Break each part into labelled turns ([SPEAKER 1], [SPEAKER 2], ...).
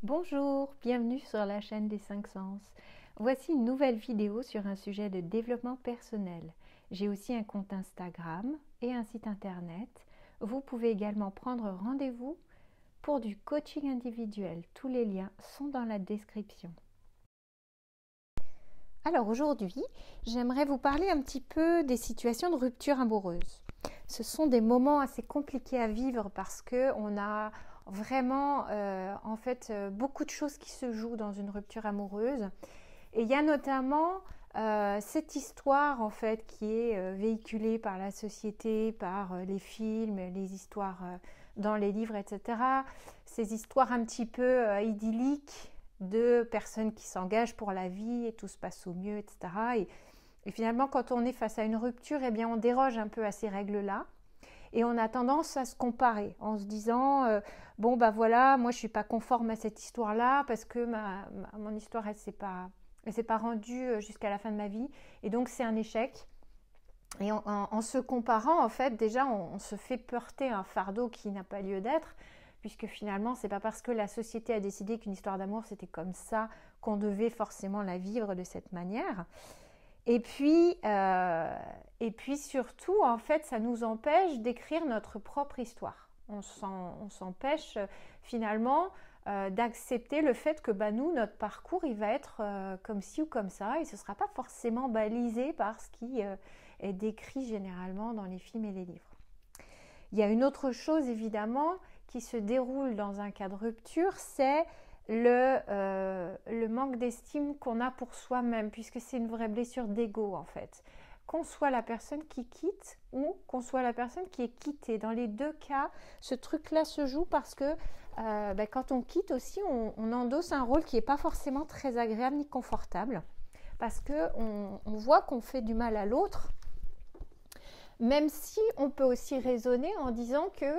[SPEAKER 1] Bonjour, bienvenue sur la chaîne des 5 sens. Voici une nouvelle vidéo sur un sujet de développement personnel. J'ai aussi un compte Instagram et un site internet. Vous pouvez également prendre rendez-vous pour du coaching individuel. Tous les liens sont dans la description. Alors aujourd'hui, j'aimerais vous parler un petit peu des situations de rupture amoureuse. Ce sont des moments assez compliqués à vivre parce qu'on a vraiment beaucoup de choses qui se jouent dans une rupture amoureuse. Et il y a notamment cette histoire en fait qui est véhiculée par la société, par les films, les histoires dans les livres, etc. Ces histoires un petit peu idylliques de personnes qui s'engagent pour la vie et tout se passe au mieux, etc. Et finalement, quand on est face à une rupture, eh bien, on déroge un peu à ces règles-là. Et on a tendance à se comparer en se disant bon bah voilà, moi je suis pas conforme à cette histoire-là parce que mon histoire elle s'est pas rendue jusqu'à la fin de ma vie et donc c'est un échec. Et en se comparant en fait déjà on se fait porter un fardeau qui n'a pas lieu d'être, puisque finalement c'est pas parce que la société a décidé qu'une histoire d'amour c'était comme ça qu'on devait forcément la vivre de cette manière. Et puis surtout, en fait, ça nous empêche d'écrire notre propre histoire. On s'empêche finalement d'accepter le fait que nous, notre parcours, il va être comme ci ou comme ça, et ce ne sera pas forcément balisé par ce qui est décrit généralement dans les films et les livres. Il y a une autre chose, évidemment, qui se déroule dans un cas de rupture, c'est le manque d'estime qu'on a pour soi-même, puisque c'est une vraie blessure d'ego en fait. Qu'on soit la personne qui quitte ou qu'on soit la personne qui est quittée. Dans les deux cas, ce truc-là se joue parce que quand on quitte aussi, on endosse un rôle qui n'est pas forcément très agréable ni confortable, parce qu'on voit qu'on fait du mal à l'autre, même si on peut aussi raisonner en disant que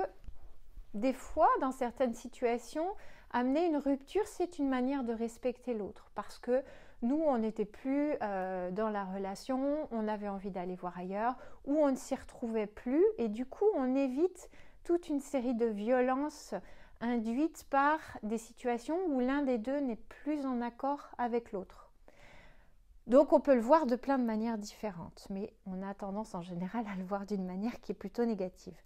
[SPEAKER 1] des fois, dans certaines situations, amener une rupture, c'est une manière de respecter l'autre parce que nous, on n'était plus dans la relation, on avait envie d'aller voir ailleurs ou on ne s'y retrouvait plus et du coup, on évite toute une série de violences induites par des situations où l'un des deux n'est plus en accord avec l'autre. Donc, on peut le voir de plein de manières différentes, mais on a tendance en général à le voir d'une manière qui est plutôt négative.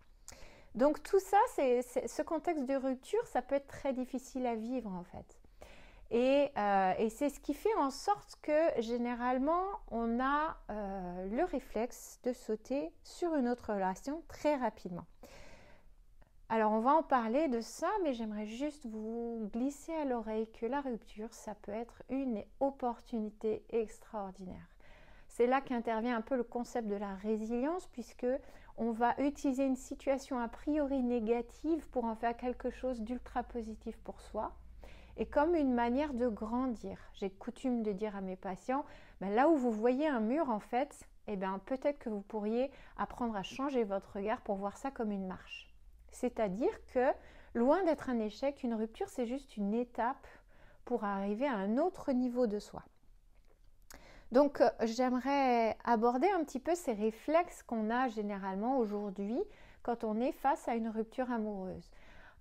[SPEAKER 1] Donc tout ça, ce contexte de rupture, ça peut être très difficile à vivre en fait. Et c'est ce qui fait en sorte que généralement, on a le réflexe de sauter sur une autre relation très rapidement. Alors on va en parler de ça, mais j'aimerais juste vous glisser à l'oreille que la rupture, ça peut être une opportunité extraordinaire. C'est là qu'intervient un peu le concept de la résilience, puisque on va utiliser une situation a priori négative pour en faire quelque chose d'ultra positif pour soi et comme une manière de grandir. J'ai coutume de dire à mes patients, là où vous voyez un mur en fait, peut-être que vous pourriez apprendre à changer votre regard pour voir ça comme une marche. C'est-à-dire que loin d'être un échec, une rupture c'est juste une étape pour arriver à un autre niveau de soi. Donc, j'aimerais aborder un petit peu ces réflexes qu'on a généralement aujourd'hui quand on est face à une rupture amoureuse.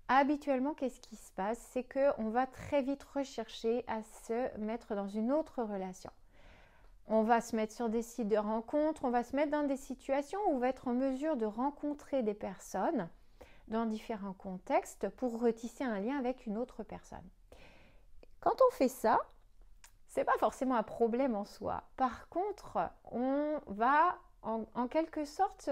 [SPEAKER 1] Habituellement, qu'est-ce qui se passe? C'est qu'on va très vite rechercher à se mettre dans une autre relation. On va se mettre sur des sites de rencontres, on va se mettre dans des situations où on va être en mesure de rencontrer des personnes dans différents contextes pour retisser un lien avec une autre personne. Quand on fait ça, c'est pas forcément un problème en soi. Par contre, on va en quelque sorte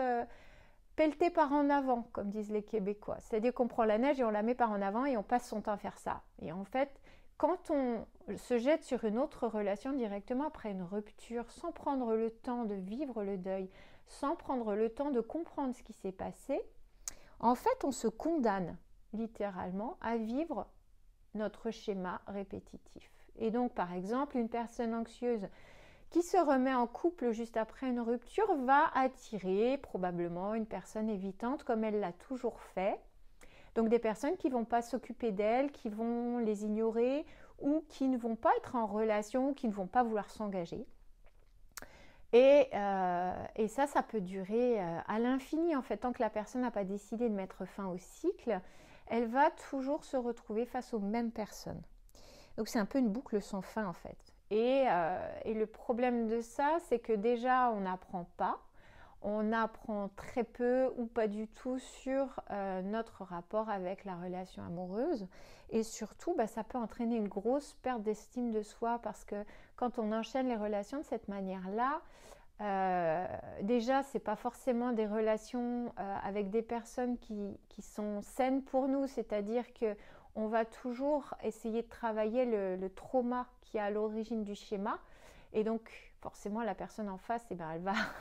[SPEAKER 1] pelleter par en avant, comme disent les Québécois. C'est-à-dire qu'on prend la neige et on la met par en avant et on passe son temps à faire ça. Et en fait, quand on se jette sur une autre relation directement après une rupture, sans prendre le temps de vivre le deuil, sans prendre le temps de comprendre ce qui s'est passé, en fait, on se condamne littéralement à vivre notre schéma répétitif. Et donc, par exemple, une personne anxieuse qui se remet en couple juste après une rupture va attirer probablement une personne évitante comme elle l'a toujours fait. Donc, des personnes qui ne vont pas s'occuper d'elle, qui vont les ignorer ou qui ne vont pas être en relation, qui ne vont pas vouloir s'engager. Et ça peut durer à l'infini en fait. Tant que la personne n'a pas décidé de mettre fin au cycle, elle va toujours se retrouver face aux mêmes personnes. Donc c'est un peu une boucle sans fin en fait. Et le problème de ça, c'est que déjà on n'apprend pas, on apprend très peu ou pas du tout sur notre rapport avec la relation amoureuse. Et surtout, ça peut entraîner une grosse perte d'estime de soi parce que quand on enchaîne les relations de cette manière-là, déjà, c'est pas forcément des relations avec des personnes qui sont saines pour nous, c'est-à-dire que on va toujours essayer de travailler le trauma qui est à l'origine du schéma, et donc forcément la personne en face,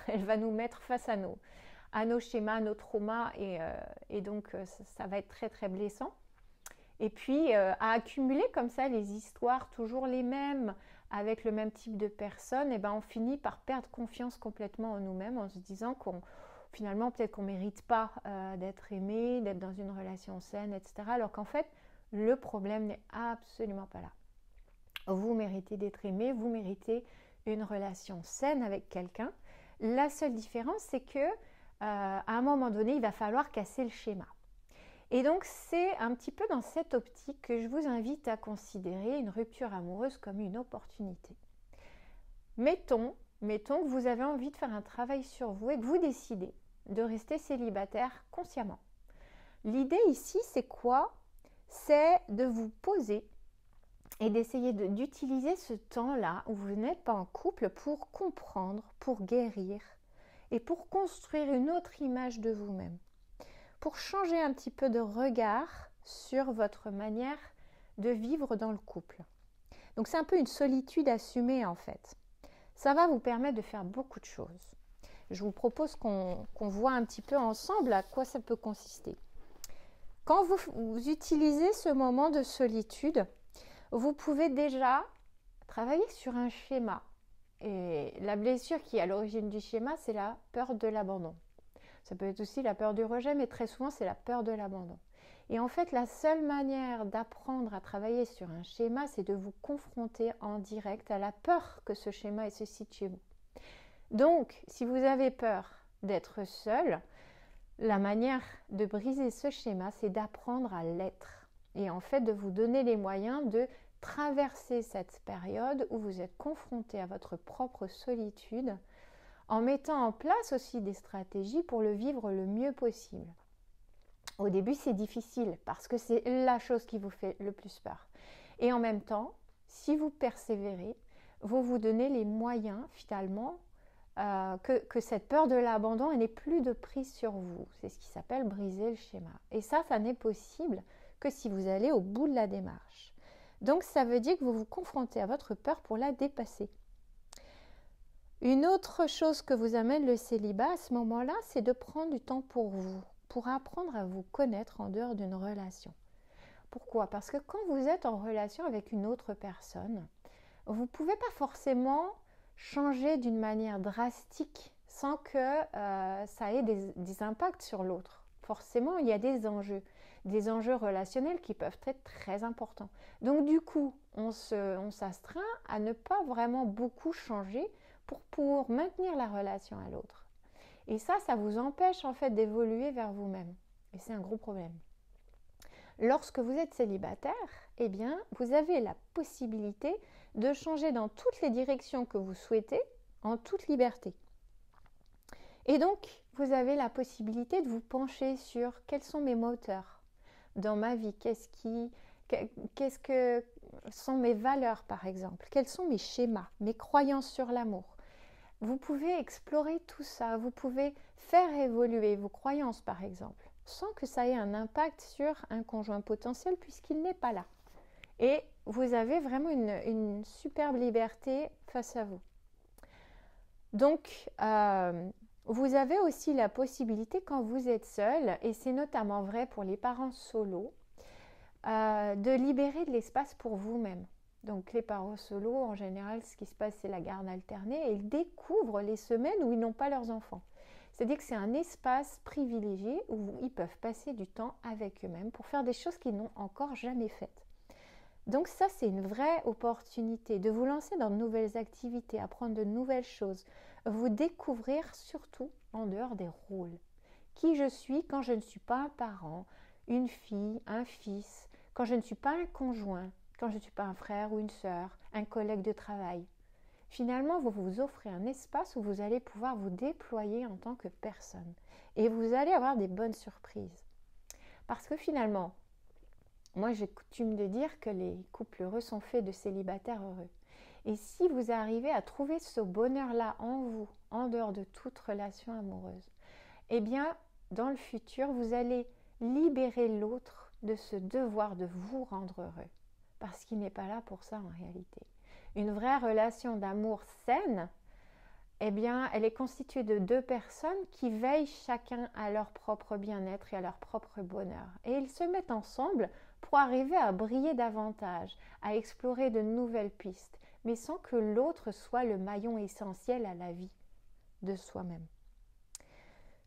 [SPEAKER 1] elle va nous mettre face à nos schémas, à nos traumas, et donc ça va être très très blessant. Et puis à accumuler comme ça les histoires toujours les mêmes, avec le même type de personnes, on finit par perdre confiance complètement en nous-mêmes en se disant finalement peut-être qu'on ne mérite pas d'être aimé, d'être dans une relation saine, etc. Alors qu'en fait, le problème n'est absolument pas là. Vous méritez d'être aimé, vous méritez une relation saine avec quelqu'un. La seule différence, c'est que à un moment donné, il va falloir casser le schéma. Et donc, c'est un petit peu dans cette optique que je vous invite à considérer une rupture amoureuse comme une opportunité. Mettons que vous avez envie de faire un travail sur vous et que vous décidez de rester célibataire consciemment. L'idée ici, c'est quoi? C'est de vous poser et d'essayer d'utiliser ce temps-là où vous n'êtes pas en couple pour comprendre, pour guérir et pour construire une autre image de vous-même. Pour changer un petit peu de regard sur votre manière de vivre dans le couple. Donc c'est un peu une solitude assumée en fait. Ça va vous permettre de faire beaucoup de choses. Je vous propose qu'on voit un petit peu ensemble à quoi ça peut consister. Quand vous utilisez ce moment de solitude, vous pouvez déjà travailler sur un schéma. Et la blessure qui est à l'origine du schéma, c'est la peur de l'abandon. Ça peut être aussi la peur du rejet, mais très souvent, c'est la peur de l'abandon. Et en fait, la seule manière d'apprendre à travailler sur un schéma, c'est de vous confronter en direct à la peur que ce schéma se situe chez vous. Donc, si vous avez peur d'être seul, la manière de briser ce schéma, c'est d'apprendre à l'être. Et en fait, de vous donner les moyens de traverser cette période où vous êtes confronté à votre propre solitude, en mettant en place aussi des stratégies pour le vivre le mieux possible. Au début, c'est difficile parce que c'est la chose qui vous fait le plus peur. Et en même temps, si vous persévérez, vous vous donnez les moyens finalement que cette peur de l'abandon n'ait plus de prise sur vous. C'est ce qui s'appelle briser le schéma. Et ça n'est possible que si vous allez au bout de la démarche. Donc ça veut dire que vous vous confrontez à votre peur pour la dépasser. Une autre chose que vous amène le célibat à ce moment-là, c'est de prendre du temps pour vous, pour apprendre à vous connaître en dehors d'une relation. Pourquoi? Parce que quand vous êtes en relation avec une autre personne, vous ne pouvez pas forcément changer d'une manière drastique sans que ça ait des impacts sur l'autre. Forcément, il y a des enjeux relationnels qui peuvent être très importants. Donc du coup, on s'astreint à ne pas vraiment beaucoup changer pour maintenir la relation à l'autre. Et ça vous empêche en fait d'évoluer vers vous-même. Et c'est un gros problème. Lorsque vous êtes célibataire, vous avez la possibilité de changer dans toutes les directions que vous souhaitez, en toute liberté. Et donc, vous avez la possibilité de vous pencher sur quels sont mes moteurs dans ma vie, qu'est-ce que sont mes valeurs par exemple, quels sont mes schémas, mes croyances sur l'amour. Vous pouvez explorer tout ça, vous pouvez faire évoluer vos croyances par exemple, sans que ça ait un impact sur un conjoint potentiel puisqu'il n'est pas là. Et vous avez vraiment une superbe liberté face à vous. Donc, vous avez aussi la possibilité quand vous êtes seul, et c'est notamment vrai pour les parents solos, de libérer de l'espace pour vous-même. Donc les parents solos, en général, ce qui se passe, c'est la garde alternée et ils découvrent les semaines où ils n'ont pas leurs enfants. C'est-à-dire que c'est un espace privilégié où ils peuvent passer du temps avec eux-mêmes pour faire des choses qu'ils n'ont encore jamais faites. Donc ça, c'est une vraie opportunité de vous lancer dans de nouvelles activités, apprendre de nouvelles choses, vous découvrir surtout en dehors des rôles. Qui je suis quand je ne suis pas un parent, une fille, un fils, quand je ne suis pas un conjoint, quand je ne suis pas un frère ou une sœur, un collègue de travail. Finalement, vous vous offrez un espace où vous allez pouvoir vous déployer en tant que personne. Et vous allez avoir des bonnes surprises. Parce que finalement, moi j'ai coutume de dire que les couples heureux sont faits de célibataires heureux. Et si vous arrivez à trouver ce bonheur-là en vous, en dehors de toute relation amoureuse, eh bien, dans le futur, vous allez libérer l'autre de ce devoir de vous rendre heureux. Parce qu'il n'est pas là pour ça en réalité. Une vraie relation d'amour saine, eh bien, elle est constituée de deux personnes qui veillent chacun à leur propre bien-être et à leur propre bonheur. Et ils se mettent ensemble pour arriver à briller davantage, à explorer de nouvelles pistes, mais sans que l'autre soit le maillon essentiel à la vie de soi-même.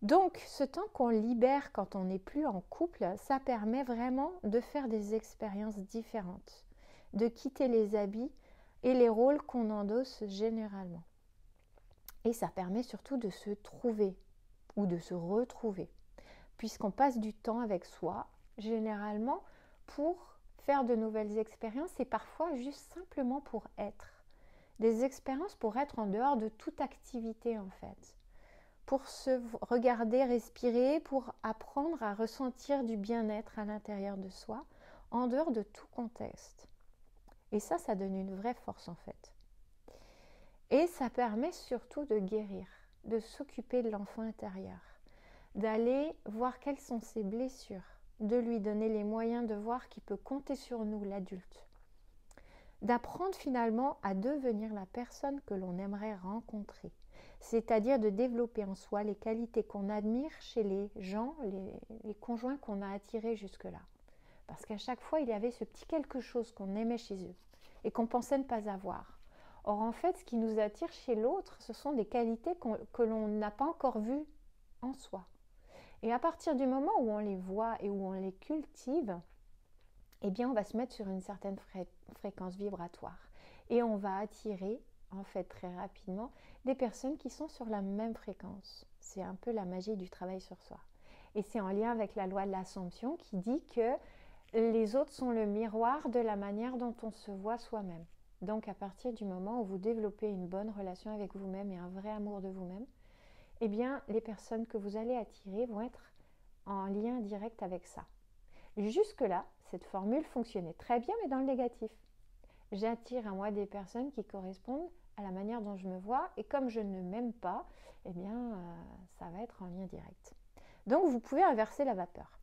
[SPEAKER 1] Donc, ce temps qu'on libère quand on n'est plus en couple, ça permet vraiment de faire des expériences différentes, de quitter les habits et les rôles qu'on endosse généralement. Et ça permet surtout de se trouver ou de se retrouver, puisqu'on passe du temps avec soi, généralement, pour faire de nouvelles expériences et parfois juste simplement pour être. Des expériences pour être en dehors de toute activité en fait. Pour se regarder, respirer, pour apprendre à ressentir du bien-être à l'intérieur de soi, en dehors de tout contexte. Et ça donne une vraie force en fait. Et ça permet surtout de guérir, de s'occuper de l'enfant intérieur, d'aller voir quelles sont ses blessures, de lui donner les moyens de voir qu'il peut compter sur nous, l'adulte. D'apprendre finalement à devenir la personne que l'on aimerait rencontrer, c'est-à-dire de développer en soi les qualités qu'on admire chez les gens, les conjoints qu'on a attirés jusque-là. Parce qu'à chaque fois, il y avait ce petit quelque chose qu'on aimait chez eux et qu'on pensait ne pas avoir. Or, en fait, ce qui nous attire chez l'autre, ce sont des qualités que l'on n'a pas encore vues en soi. Et à partir du moment où on les voit et où on les cultive, eh bien, on va se mettre sur une certaine fréquence vibratoire. Et on va attirer, en fait, très rapidement, des personnes qui sont sur la même fréquence. C'est un peu la magie du travail sur soi. Et c'est en lien avec la loi de l'Assomption qui dit que les autres sont le miroir de la manière dont on se voit soi-même. Donc, à partir du moment où vous développez une bonne relation avec vous-même et un vrai amour de vous-même, eh bien, les personnes que vous allez attirer vont être en lien direct avec ça. Jusque-là, cette formule fonctionnait très bien, mais dans le négatif. J'attire à moi des personnes qui correspondent à la manière dont je me vois, et comme je ne m'aime pas, eh bien, ça va être en lien direct. Donc, vous pouvez inverser la vapeur.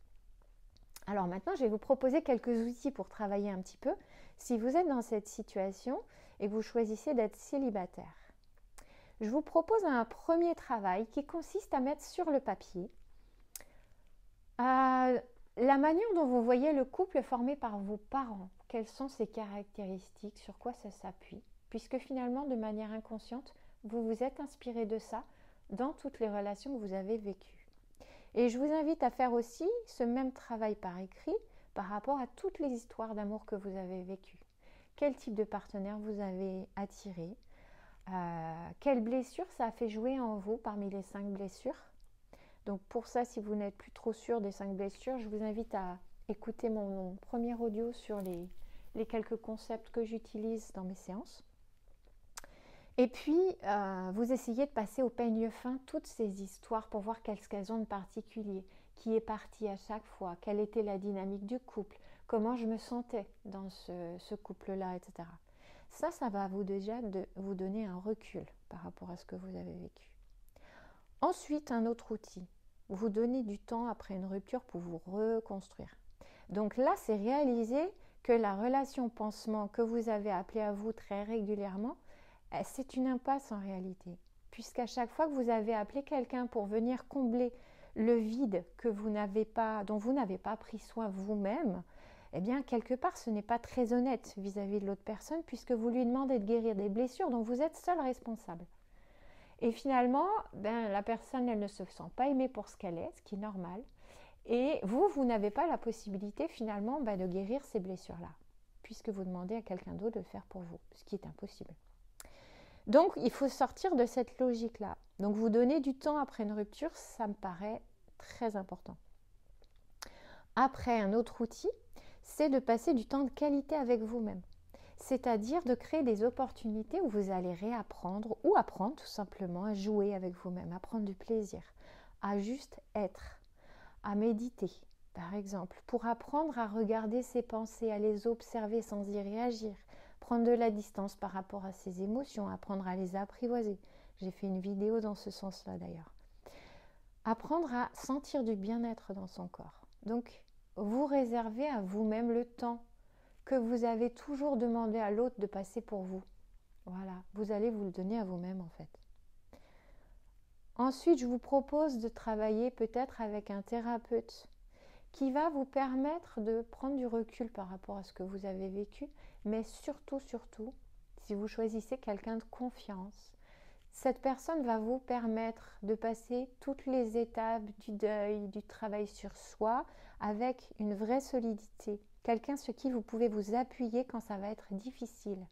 [SPEAKER 1] Alors maintenant, je vais vous proposer quelques outils pour travailler un petit peu si vous êtes dans cette situation et que vous choisissez d'être célibataire. Je vous propose un premier travail qui consiste à mettre sur le papier la manière dont vous voyez le couple formé par vos parents. Quelles sont ses caractéristiques, sur quoi ça s'appuie, puisque finalement, de manière inconsciente, vous vous êtes inspiré de ça dans toutes les relations que vous avez vécues. Et je vous invite à faire aussi ce même travail par écrit par rapport à toutes les histoires d'amour que vous avez vécues. Quel type de partenaire vous avez attiré, quelles blessures ça a fait jouer en vous parmi les 5 blessures. Donc pour ça, si vous n'êtes plus trop sûr des 5 blessures, je vous invite à écouter mon premier audio sur les quelques concepts que j'utilise dans mes séances. Et puis, vous essayez de passer au peigne fin toutes ces histoires pour voir qu'elles ont de particulier, qui est parti à chaque fois, quelle était la dynamique du couple, comment je me sentais dans ce couple-là, etc. Ça va vous déjà vous donner un recul par rapport à ce que vous avez vécu. Ensuite, un autre outil, vous donnez du temps après une rupture pour vous reconstruire. Donc là, c'est réaliser que la relation pansement que vous avez appelée à vous très régulièrement, c'est une impasse en réalité, puisqu'à chaque fois que vous avez appelé quelqu'un pour venir combler le vide que dont vous n'avez pas pris soin vous-même, eh bien, quelque part, ce n'est pas très honnête vis-à-vis de l'autre personne, puisque vous lui demandez de guérir des blessures dont vous êtes seul responsable. Et finalement, la personne, elle ne se sent pas aimée pour ce qu'elle est, ce qui est normal. Et vous n'avez pas la possibilité finalement de guérir ces blessures-là, puisque vous demandez à quelqu'un d'autre de le faire pour vous, ce qui est impossible. Donc, il faut sortir de cette logique-là. Donc, vous donner du temps après une rupture, ça me paraît très important. Après, un autre outil, c'est de passer du temps de qualité avec vous-même. C'est-à-dire de créer des opportunités où vous allez réapprendre ou apprendre tout simplement à jouer avec vous-même, à prendre du plaisir, à juste être, à méditer, par exemple, pour apprendre à regarder ses pensées, à les observer sans y réagir, prendre de la distance par rapport à ses émotions, apprendre à les apprivoiser. J'ai fait une vidéo dans ce sens-là d'ailleurs. Apprendre à sentir du bien-être dans son corps. Donc, vous réservez à vous-même le temps que vous avez toujours demandé à l'autre de passer pour vous. Voilà, vous allez vous le donner à vous-même en fait. Ensuite, je vous propose de travailler peut-être avec un thérapeute qui va vous permettre de prendre du recul par rapport à ce que vous avez vécu, mais surtout, si vous choisissez quelqu'un de confiance, cette personne va vous permettre de passer toutes les étapes du deuil, du travail sur soi avec une vraie solidité. Quelqu'un sur qui vous pouvez vous appuyer quand ça va être difficile,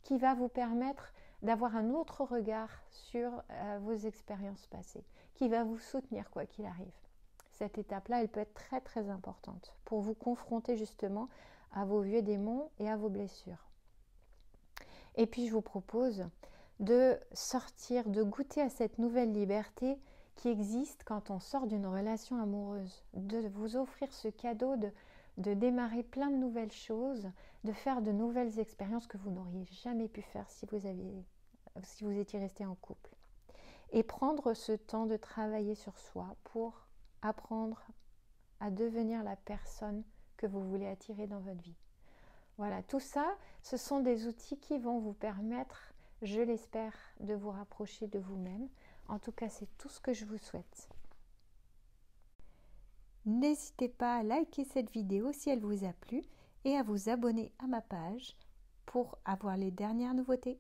[SPEAKER 1] qui va vous permettre d'avoir un autre regard sur vos expériences passées, qui va vous soutenir quoi qu'il arrive. Cette étape-là, elle peut être très très importante pour vous confronter justement à vos vieux démons et à vos blessures. Et puis je vous propose de sortir, de goûter à cette nouvelle liberté qui existe quand on sort d'une relation amoureuse, de vous offrir ce cadeau de démarrer plein de nouvelles choses, de faire de nouvelles expériences que vous n'auriez jamais pu faire si vous étiez resté en couple. Et prendre ce temps de travailler sur soi pour apprendre à devenir la personne que vous voulez attirer dans votre vie. Voilà, tout ça, ce sont des outils qui vont vous permettre, je l'espère, de vous rapprocher de vous-même. En tout cas, c'est tout ce que je vous souhaite. N'hésitez pas à liker cette vidéo si elle vous a plu et à vous abonner à ma page pour avoir les dernières nouveautés.